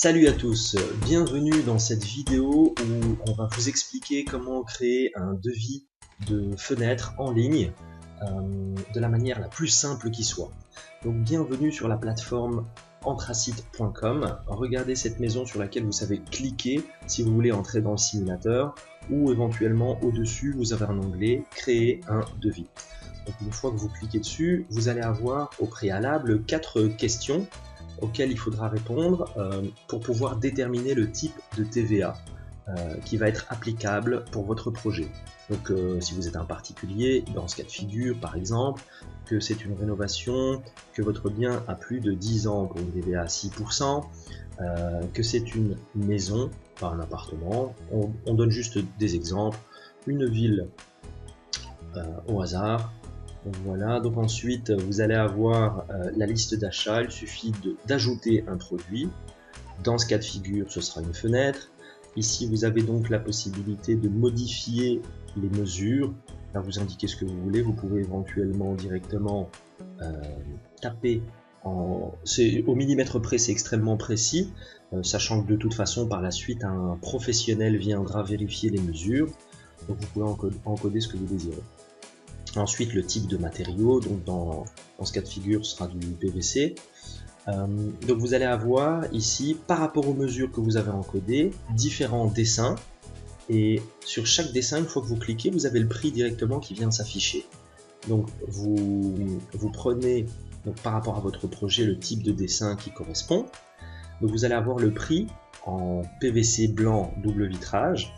Salut à tous, bienvenue dans cette vidéo où on va vous expliquer comment créer un devis de fenêtre en ligne de la manière la plus simple qui soit. Donc bienvenue sur la plateforme anthracite.com. Regardez cette maison sur laquelle vous savez cliquer si vous voulez entrer dans le simulateur, ou éventuellement au-dessus vous avez un onglet créer un devis. Donc une fois que vous cliquez dessus, vous allez avoir au préalable 4 questions auxquelles il faudra répondre pour pouvoir déterminer le type de TVA qui va être applicable pour votre projet. Donc si vous êtes un particulier, dans ce cas de figure par exemple, que c'est une rénovation, que votre bien a plus de 10 ans pour une TVA à 6%, que c'est une maison, pas un appartement, on donne juste des exemples, une ville au hasard. Donc voilà, donc ensuite vous allez avoir la liste d'achat, il suffit d'ajouter un produit. Dans ce cas de figure, ce sera une fenêtre. Ici, vous avez donc la possibilité de modifier les mesures. Là, vous indiquez ce que vous voulez. Vous pouvez éventuellement directement taper au millimètre près, c'est extrêmement précis, sachant que de toute façon, par la suite, un professionnel viendra vérifier les mesures. Donc vous pouvez encoder ce que vous désirez. Ensuite, le type de matériau, donc dans ce cas de figure, ce sera du PVC. Donc vous allez avoir ici, par rapport aux mesures que vous avez encodées, différents dessins. Et sur chaque dessin, une fois que vous cliquez, vous avez le prix directement qui vient de s'afficher. Donc vous prenez, donc, par rapport à votre projet, le type de dessin qui correspond. Donc vous allez avoir le prix en PVC blanc double vitrage.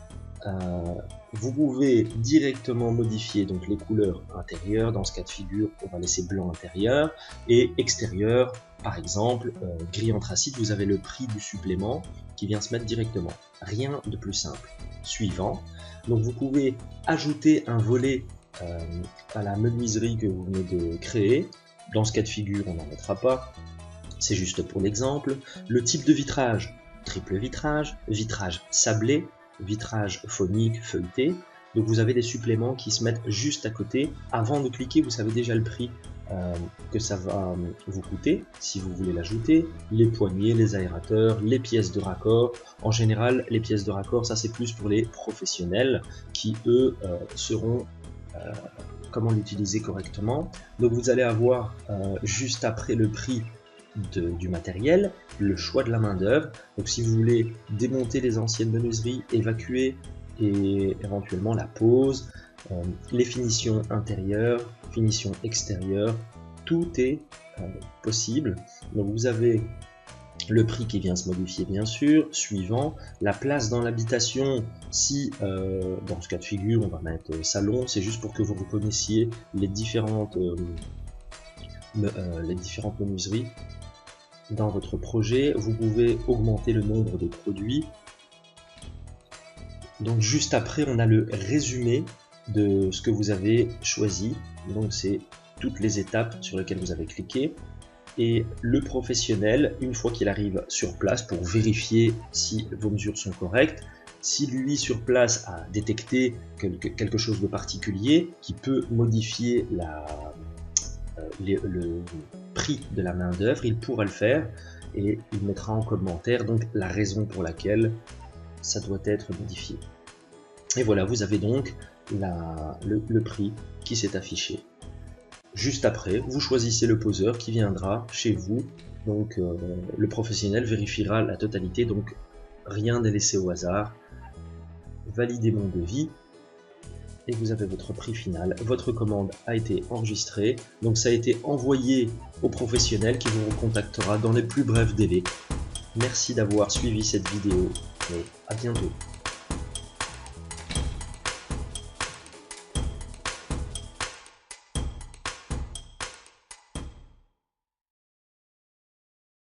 Vous pouvez directement modifier donc les couleurs intérieures. Dans ce cas de figure, on va laisser blanc intérieur, et extérieur, par exemple gris anthracite, vous avez le prix du supplément qui vient se mettre directement. Rien de plus simple. Suivant, donc vous pouvez ajouter un volet à la menuiserie que vous venez de créer. Dans ce cas de figure, on n'en mettra pas, c'est juste pour l'exemple. Le type de vitrage, triple vitrage, vitrage sablé, vitrage phonique, feuilleté. Donc vous avez des suppléments qui se mettent juste à côté. Avant de cliquer, vous savez déjà le prix que ça va vous coûter si vous voulez l'ajouter. Les poignées, les aérateurs, les pièces de raccord. En général, les pièces de raccord, ça c'est plus pour les professionnels qui eux sauront comment l'utiliser correctement. Donc vous allez avoir juste après le prix du matériel, le choix de la main d'œuvre. Donc si vous voulez démonter les anciennes menuiseries, évacuer et éventuellement la pose, les finitions intérieures, finitions extérieures, tout est possible. Donc vous avez le prix qui vient se modifier bien sûr, suivant la place dans l'habitation. Si dans ce cas de figure on va mettre salon, c'est juste pour que vous reconnaissiez les différentes menuiseries dans votre projet. Vous pouvez augmenter le nombre de produits. Donc juste après, on a le résumé de ce que vous avez choisi. Donc c'est toutes les étapes sur lesquelles vous avez cliqué. Et le professionnel, une fois qu'il arrive sur place pour vérifier si vos mesures sont correctes, si lui sur place a détecté quelque chose de particulier qui peut modifier le prix de la main d'œuvre, il pourra le faire et il mettra en commentaire donc la raison pour laquelle ça doit être modifié. Et voilà, vous avez donc le prix qui s'est affiché. Juste après, vous choisissez le poseur qui viendra chez vous. Donc le professionnel vérifiera la totalité, donc rien n'est laissé au hasard. Validez mon devis. Et vous avez votre prix final. Votre commande a été enregistrée, donc ça a été envoyé au professionnel qui vous recontactera dans les plus brefs délais. Merci d'avoir suivi cette vidéo et à bientôt.